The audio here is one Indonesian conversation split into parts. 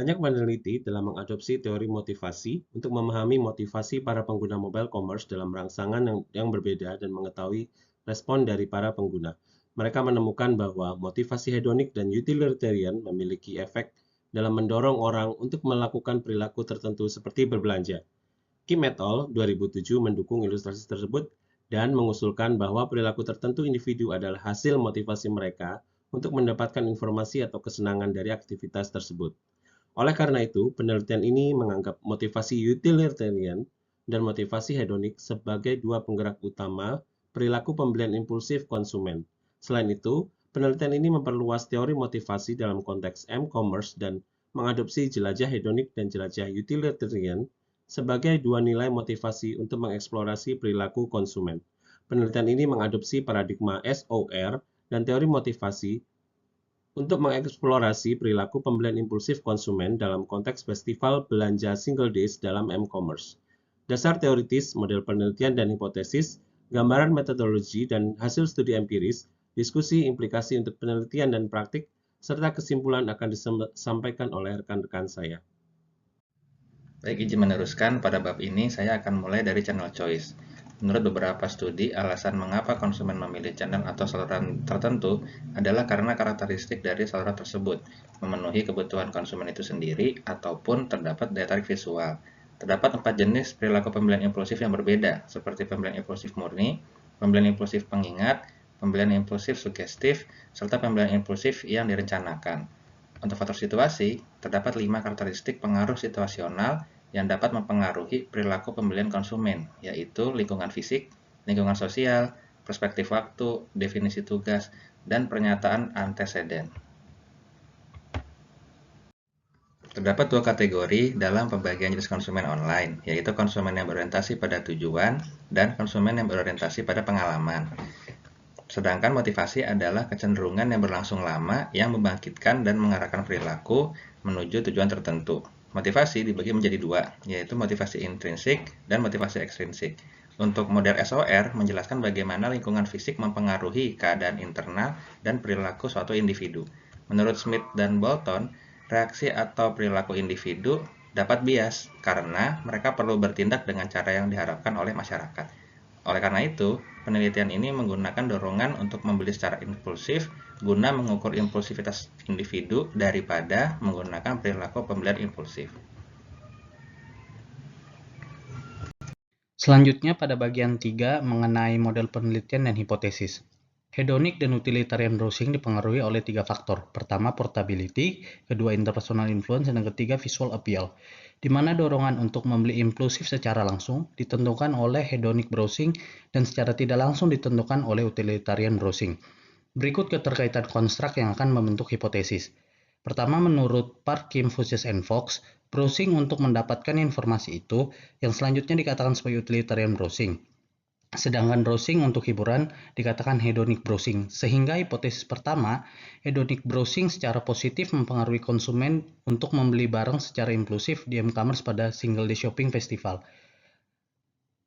Banyak peneliti telah mengadopsi teori motivasi untuk memahami motivasi para pengguna mobile commerce dalam rangsangan yang berbeda dan mengetahui respon dari para pengguna. Mereka menemukan bahwa motivasi hedonik dan utilitarian memiliki efek dalam mendorong orang untuk melakukan perilaku tertentu seperti berbelanja. Kim et al. 2007 mendukung ilustrasi tersebut dan mengusulkan bahwa perilaku tertentu individu adalah hasil motivasi mereka untuk mendapatkan informasi atau kesenangan dari aktivitas tersebut. Oleh karena itu, penelitian ini menganggap motivasi utilitarian dan motivasi hedonik sebagai dua penggerak utama perilaku pembelian impulsif konsumen. Selain itu, penelitian ini memperluas teori motivasi dalam konteks m-commerce dan mengadopsi jelajah hedonik dan jelajah utilitarian sebagai dua nilai motivasi untuk mengeksplorasi perilaku konsumen. Penelitian ini mengadopsi paradigma SOR dan teori motivasi untuk mengeksplorasi perilaku pembelian impulsif konsumen dalam konteks festival belanja single days dalam m-commerce. Dasar teoritis, model penelitian dan hipotesis, gambaran metodologi dan hasil studi empiris, diskusi implikasi untuk penelitian dan praktik, serta kesimpulan akan disampaikan oleh rekan-rekan saya. Baik, izin meneruskan, pada bab ini saya akan mulai dari channel choice. Menurut beberapa studi, alasan mengapa konsumen memilih channel atau saluran tertentu adalah karena karakteristik dari saluran tersebut memenuhi kebutuhan konsumen itu sendiri ataupun terdapat daya tarik visual. Terdapat 4 jenis perilaku pembelian impulsif yang berbeda, seperti pembelian impulsif murni, pembelian impulsif pengingat, pembelian impulsif sugestif, serta pembelian impulsif yang direncanakan. Untuk faktor situasi, terdapat 5 karakteristik pengaruh situasional yang dapat mempengaruhi perilaku pembelian konsumen, yaitu lingkungan fisik, lingkungan sosial, perspektif waktu, definisi tugas, dan pernyataan anteseden. Terdapat 2 kategori dalam pembagian jenis konsumen online, yaitu konsumen yang berorientasi pada tujuan dan konsumen yang berorientasi pada pengalaman. Sedangkan motivasi adalah kecenderungan yang berlangsung lama yang membangkitkan dan mengarahkan perilaku menuju tujuan tertentu. Motivasi dibagi menjadi dua, yaitu motivasi intrinsik dan motivasi ekstrinsik. Untuk model SOR menjelaskan bagaimana lingkungan fisik mempengaruhi keadaan internal dan perilaku suatu individu. Menurut Smith dan Bolton, reaksi atau perilaku individu dapat bias karena mereka perlu bertindak dengan cara yang diharapkan oleh masyarakat. Oleh karena itu, penelitian ini menggunakan dorongan untuk membeli secara impulsif guna mengukur impulsivitas individu daripada menggunakan perilaku pembelian impulsif. Selanjutnya pada bagian 3 mengenai model penelitian dan hipotesis. Hedonic dan utilitarian browsing dipengaruhi oleh 3 faktor. Pertama, portability, kedua, interpersonal influence, dan ketiga, visual appeal, di mana dorongan untuk membeli impulsif secara langsung ditentukan oleh hedonic browsing dan secara tidak langsung ditentukan oleh utilitarian browsing. Berikut keterkaitan konstruk yang akan membentuk hipotesis. Pertama, menurut Park-Kim, Fuchs, and Fox, browsing untuk mendapatkan informasi itu yang selanjutnya dikatakan sebagai utilitarian browsing. Sedangkan browsing untuk hiburan dikatakan hedonic browsing, sehingga hipotesis pertama, hedonic browsing secara positif mempengaruhi konsumen untuk membeli barang secara impulsif di m-commerce pada single day shopping festival.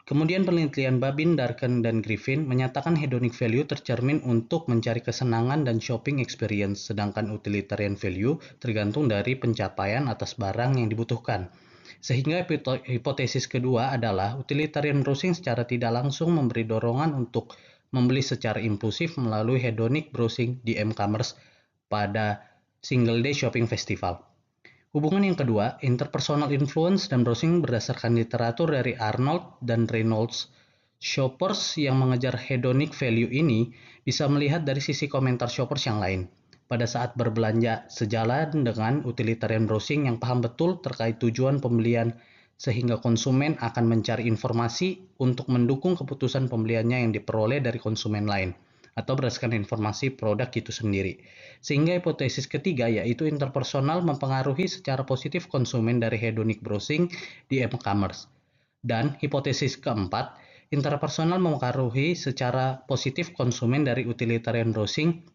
Kemudian penelitian Babin, Darken, dan Griffin menyatakan hedonic value tercermin untuk mencari kesenangan dan shopping experience, sedangkan utilitarian value tergantung dari pencapaian atas barang yang dibutuhkan. Sehingga hipotesis kedua adalah utilitarian browsing secara tidak langsung memberi dorongan untuk membeli secara impulsif melalui hedonic browsing di m-commerce pada single day shopping festival. Hubungan yang kedua, interpersonal influence dan browsing berdasarkan literatur dari Arnold dan Reynolds. Shoppers yang mengejar hedonic value ini bisa melihat dari sisi komentar shoppers yang lain pada saat berbelanja, sejalan dengan utilitarian browsing yang paham betul terkait tujuan pembelian, sehingga konsumen akan mencari informasi untuk mendukung keputusan pembeliannya yang diperoleh dari konsumen lain atau berdasarkan informasi produk itu sendiri. Sehingga hipotesis ketiga, yaitu interpersonal, mempengaruhi secara positif konsumen dari hedonic browsing di e-commerce. Dan hipotesis keempat, interpersonal mempengaruhi secara positif konsumen dari utilitarian browsing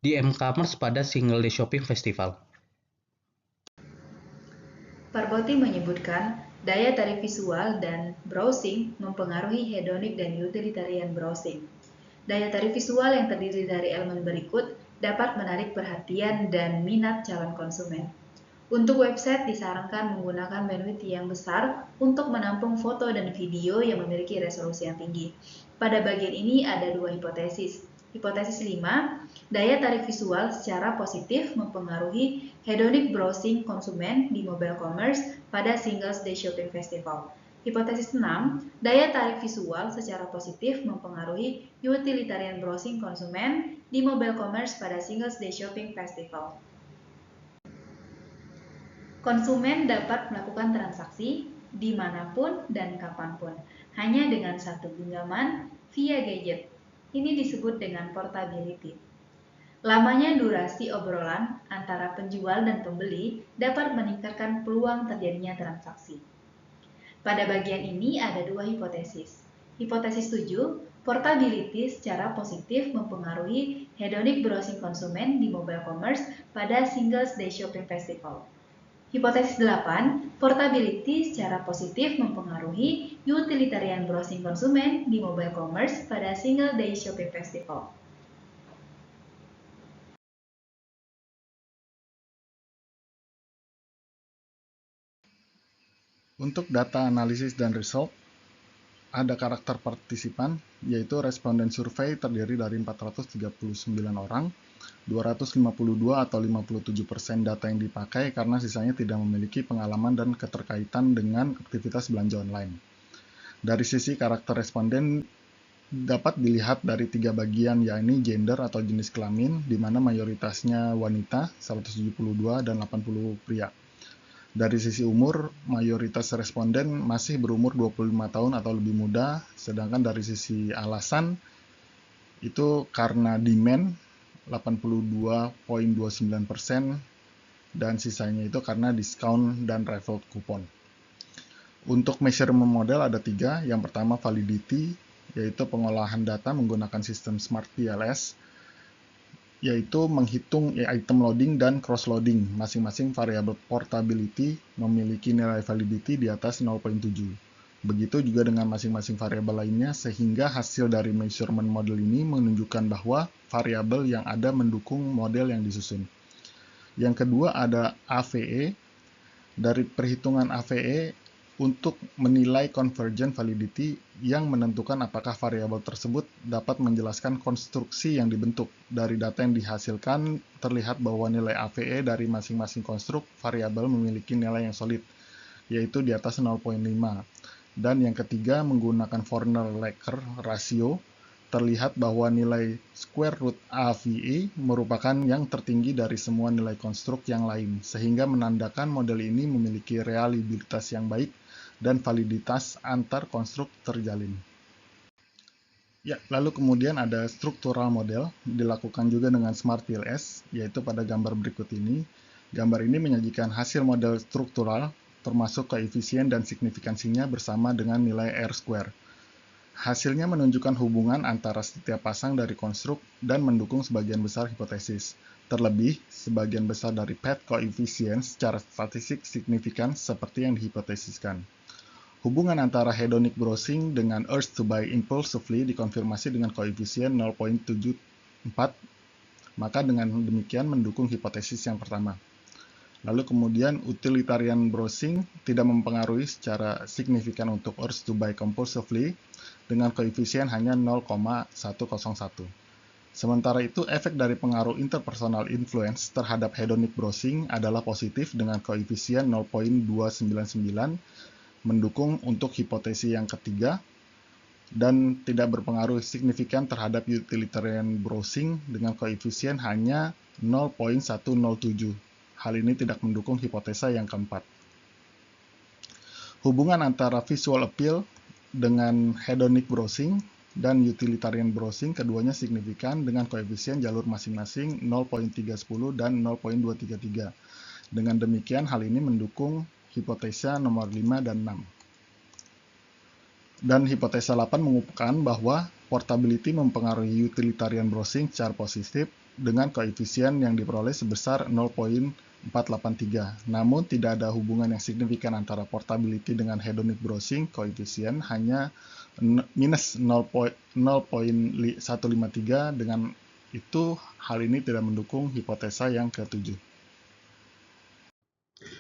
di m-commerce pada single day shopping festival. Parvati menyebutkan daya tarik visual dan browsing mempengaruhi hedonic dan utilitarian browsing. Daya tarik visual yang terdiri dari elemen berikut dapat menarik perhatian dan minat calon konsumen. Untuk website disarankan menggunakan bandwidth yang besar untuk menampung foto dan video yang memiliki resolusi yang tinggi. Pada bagian ini ada dua hipotesis. Hipotesis 5, daya tarik visual secara positif mempengaruhi hedonic browsing konsumen di mobile commerce pada Singles Day Shopping Festival. Hipotesis 6, daya tarik visual secara positif mempengaruhi utilitarian browsing konsumen di mobile commerce pada Singles Day Shopping Festival. Konsumen dapat melakukan transaksi dimanapun dan kapanpun, hanya dengan satu genggaman via gadget. Ini disebut dengan portability. Lamanya durasi obrolan antara penjual dan pembeli dapat meningkatkan peluang terjadinya transaksi. Pada bagian ini ada dua hipotesis. Hipotesis 7, portability secara positif mempengaruhi hedonic browsing konsumen di mobile commerce pada Singles Day Shopping Festival. Hipotesis 8, portability secara positif mempengaruhi utilitarian browsing konsumen di mobile commerce pada Single Day Shopping Festival. Untuk data analisis dan result, ada karakter partisipan, yaitu responden survei terdiri dari 439 orang, 252 atau 57% data yang dipakai karena sisanya tidak memiliki pengalaman dan keterkaitan dengan aktivitas belanja online. Dari sisi karakter responden dapat dilihat dari tiga bagian, yakni gender atau jenis kelamin, di mana mayoritasnya wanita, 172 dan 80 pria. Dari sisi umur, mayoritas responden masih berumur 25 tahun atau lebih muda, sedangkan dari sisi alasan, itu karena demand, 82,29%, dan sisanya itu karena diskon dan referral coupon. Untuk measurement model ada tiga. Yang pertama validity, yaitu pengolahan data menggunakan sistem Smart PLS, yaitu menghitung item loading dan cross loading. Masing-masing variabel portability memiliki nilai validity di atas 0,7. Begitu juga dengan masing-masing variabel lainnya, sehingga hasil dari measurement model ini menunjukkan bahwa variabel yang ada mendukung model yang disusun. Yang kedua ada AVE. Dari perhitungan AVE untuk menilai convergent validity yang menentukan apakah variabel tersebut dapat menjelaskan konstruksi yang dibentuk. Dari data yang dihasilkan, terlihat bahwa nilai AVE dari masing-masing konstruk variabel memiliki nilai yang solid, yaitu di atas 0,5. Dan yang ketiga, menggunakan Forner-Laker rasio, terlihat bahwa nilai square root AVE merupakan yang tertinggi dari semua nilai konstruk yang lain, sehingga menandakan model ini memiliki reliabilitas yang baik dan validitas antar konstruk terjalin. Ya, lalu kemudian ada struktural model, dilakukan juga dengan Smart PLS, yaitu pada gambar berikut ini. Gambar ini menyajikan hasil model struktural, termasuk koefisien dan signifikansinya bersama dengan nilai R-square. Hasilnya menunjukkan hubungan antara setiap pasang dari konstruk dan mendukung sebagian besar hipotesis. Terlebih, sebagian besar dari path koefisien secara statistik signifikan seperti yang dihipotesiskan. Hubungan antara hedonic browsing dengan urge to buy impulsively dikonfirmasi dengan koefisien 0,74, maka dengan demikian mendukung hipotesis yang pertama. Lalu kemudian utilitarian browsing tidak mempengaruhi secara signifikan untuk urge to buy compulsively dengan koefisien hanya 0,101. Sementara itu, efek dari pengaruh interpersonal influence terhadap hedonic browsing adalah positif dengan koefisien 0,299, mendukung untuk hipotesi yang ketiga, dan tidak berpengaruh signifikan terhadap utilitarian browsing dengan koefisien hanya 0,107. Hal ini tidak mendukung hipotesa yang keempat. Hubungan antara visual appeal dengan hedonic browsing dan utilitarian browsing keduanya signifikan dengan koefisien jalur masing-masing 0,310 dan 0,233. Dengan demikian, hal ini mendukung hipotesa nomor 5 dan 6. Dan hipotesa 8 mengungkapkan bahwa portability mempengaruhi utilitarian browsing secara positif dengan koefisien yang diperoleh sebesar 0,483. Namun tidak ada hubungan yang signifikan antara portability dengan hedonic browsing, koefisien hanya minus 0,153. Dengan itu, hal ini tidak mendukung hipotesa yang ketujuh.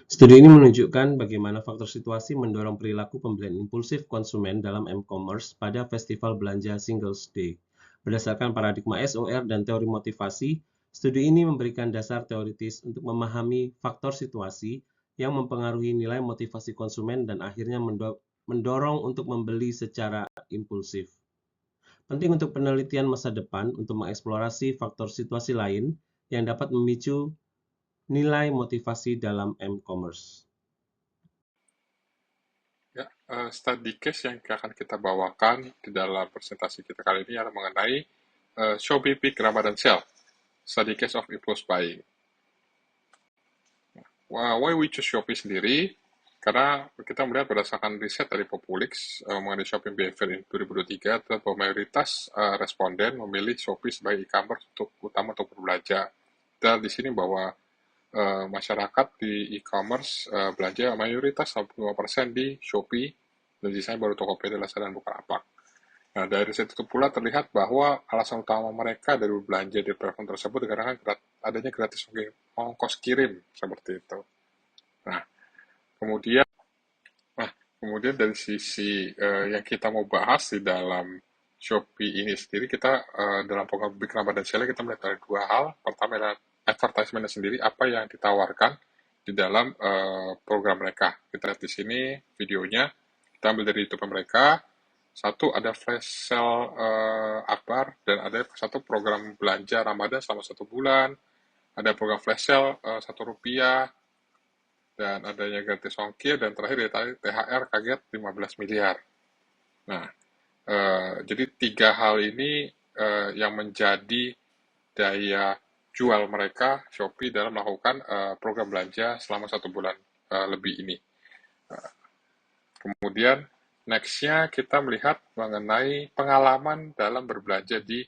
Studi ini menunjukkan bagaimana faktor situasi mendorong perilaku pembelian impulsif konsumen dalam e-commerce pada festival belanja Singles Day. Berdasarkan paradigma SOR dan teori motivasi, studi ini memberikan dasar teoritis untuk memahami faktor situasi yang mempengaruhi nilai motivasi konsumen dan akhirnya mendorong untuk membeli secara impulsif. Penting untuk penelitian masa depan untuk mengeksplorasi faktor situasi lain yang dapat memicu nilai motivasi dalam e-commerce. Ya, study case yang akan kita bawakan di dalam presentasi kita kali ini adalah mengenai Shopee Peak Ramadan Sale, study case of impulse buying. Why we choose Shopee sendiri? Karena kita melihat berdasarkan riset dari Populix mengenai shopping behavior in 2023, bahwa mayoritas responden memilih Shopee sebagai e-commerce utama untuk berbelanja. Dan di sini bahwa masyarakat di e-commerce belanja mayoritas 65% di Shopee, dan sisanya baru Tokopedia, Lazada, dan Bukalapak. Nah, dari riset itu pula terlihat bahwa alasan utama mereka dari berbelanja di platform tersebut dikarenakan adanya gratis ongkos kirim, seperti itu. Nah, kemudian dari sisi yang kita mau bahas di dalam Shopee ini sendiri, kita dalam program Big Ramadan Sale kita melihat ada dua hal. Pertama adalah advertisement sendiri, apa yang ditawarkan di dalam program mereka. Kita lihat di sini videonya, kita ambil dari YouTube mereka. Satu ada flash sale akbar, dan ada satu program belanja Ramadan selama 1 bulan. Ada program flash sale Rp1, dan adanya gratis ongkir, dan terakhir THR kaget 15 miliar. Nah, jadi 3 hal ini yang menjadi daya jual mereka, Shopee, dalam melakukan program belanja selama 1 bulan lebih ini. Kemudian, next-nya kita melihat mengenai pengalaman dalam berbelanja di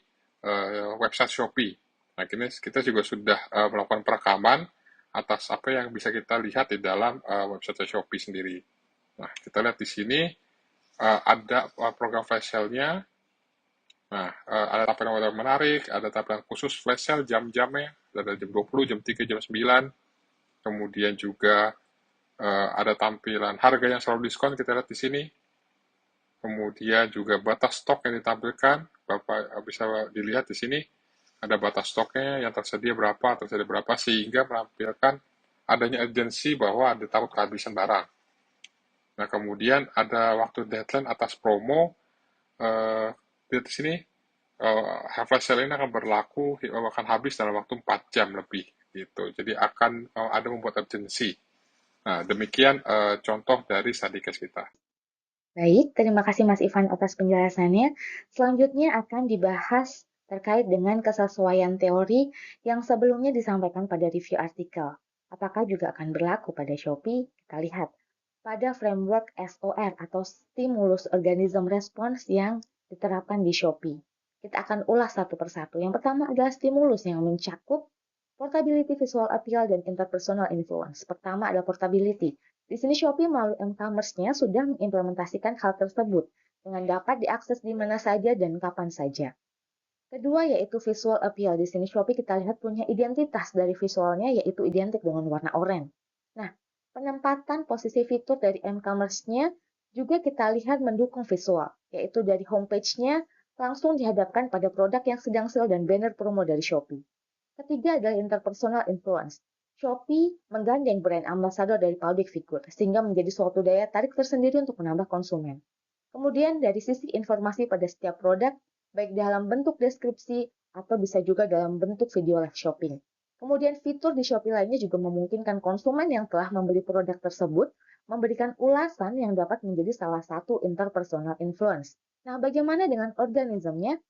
website Shopee. Nah, ini kita juga sudah melakukan perekaman atas apa yang bisa kita lihat di dalam website Shopee sendiri. Nah, kita lihat di sini ada program flash sale-nya. Nah, ada tampilan yang menarik, ada tampilan khusus flash sale jam-jamnya, ada jam 20, jam 3, jam 9. Kemudian juga ada tampilan harga yang selalu diskon, kita lihat di sini. Kemudian juga batas stok yang ditampilkan, Bapak bisa dilihat di sini. Ada batas stoknya yang tersedia berapa, sehingga menampilkan adanya urgensi bahwa ada takut kehabisan barang. Nah, kemudian ada waktu deadline atas promo. Lihat di sini, flash sale ini akan berlaku, akan habis dalam waktu 4 jam lebih. Gitu. Jadi akan ada membuat urgensi. Nah, demikian contoh dari study case kita. Baik, terima kasih Mas Ivan atas penjelasannya. Selanjutnya akan dibahas terkait dengan kesesuaian teori yang sebelumnya disampaikan pada review artikel. Apakah juga akan berlaku pada Shopee? Kita lihat. Pada framework SOR atau Stimulus Organism Response yang diterapkan di Shopee. Kita akan ulas satu persatu. Yang pertama adalah stimulus yang mencakup portability, visual appeal, dan interpersonal influence. Pertama adalah portability. Di sini Shopee melalui e-commerce-nya sudah mengimplementasikan hal tersebut dengan dapat diakses di mana saja dan kapan saja. Kedua yaitu visual appeal. Di sini Shopee kita lihat punya identitas dari visualnya yaitu identik dengan warna oranye. Nah, penempatan posisi fitur dari e-commerce-nya juga kita lihat mendukung visual, yaitu dari homepage-nya langsung dihadapkan pada produk yang sedang sale dan banner promo dari Shopee. Ketiga adalah interpersonal influence. Shopee menggandeng brand ambassador dari public figure, sehingga menjadi suatu daya tarik tersendiri untuk menambah konsumen. Kemudian dari sisi informasi pada setiap produk, baik dalam bentuk deskripsi atau bisa juga dalam bentuk video live shopping. Kemudian fitur di Shopee lainnya juga memungkinkan konsumen yang telah membeli produk tersebut memberikan ulasan yang dapat menjadi salah satu interpersonal influence. Nah, bagaimana dengan organismnya?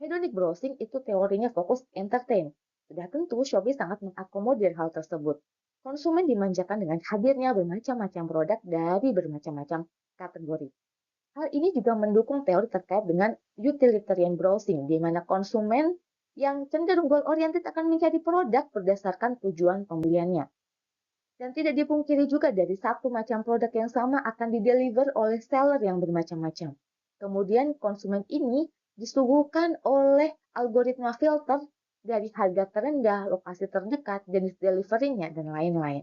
Hedonic browsing itu teorinya fokus entertain. Sudah tentu Shopee sangat mengakomodir hal tersebut. Konsumen dimanjakan dengan hadirnya bermacam-macam produk dari bermacam-macam kategori. Hal ini juga mendukung teori terkait dengan utilitarian browsing, di mana konsumen yang cenderung goal-oriented akan mencari produk berdasarkan tujuan pembeliannya. Dan tidak dipungkiri juga dari satu macam produk yang sama akan dideliver oleh seller yang bermacam-macam. Kemudian konsumen ini disuguhkan oleh algoritma filter dari harga terendah, lokasi terdekat, jenis delivery-nya, dan lain-lain.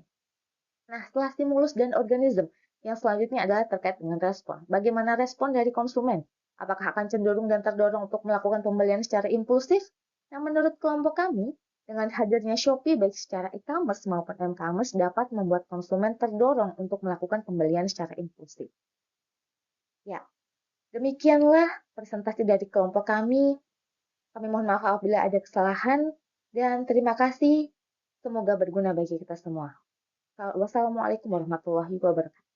Nah, setelah stimulus dan organisme, yang selanjutnya adalah terkait dengan respon. Bagaimana respon dari konsumen? Apakah akan cenderung dan terdorong untuk melakukan pembelian secara impulsif? Nah, menurut kelompok kami, dengan hadirnya Shopee baik secara e-commerce maupun m-commerce dapat membuat konsumen terdorong untuk melakukan pembelian secara impulsif. Ya, demikianlah presentasi dari kelompok kami. Kami mohon maaf apabila ada kesalahan dan terima kasih. Semoga berguna bagi kita semua. Wassalamualaikum warahmatullahi wabarakatuh.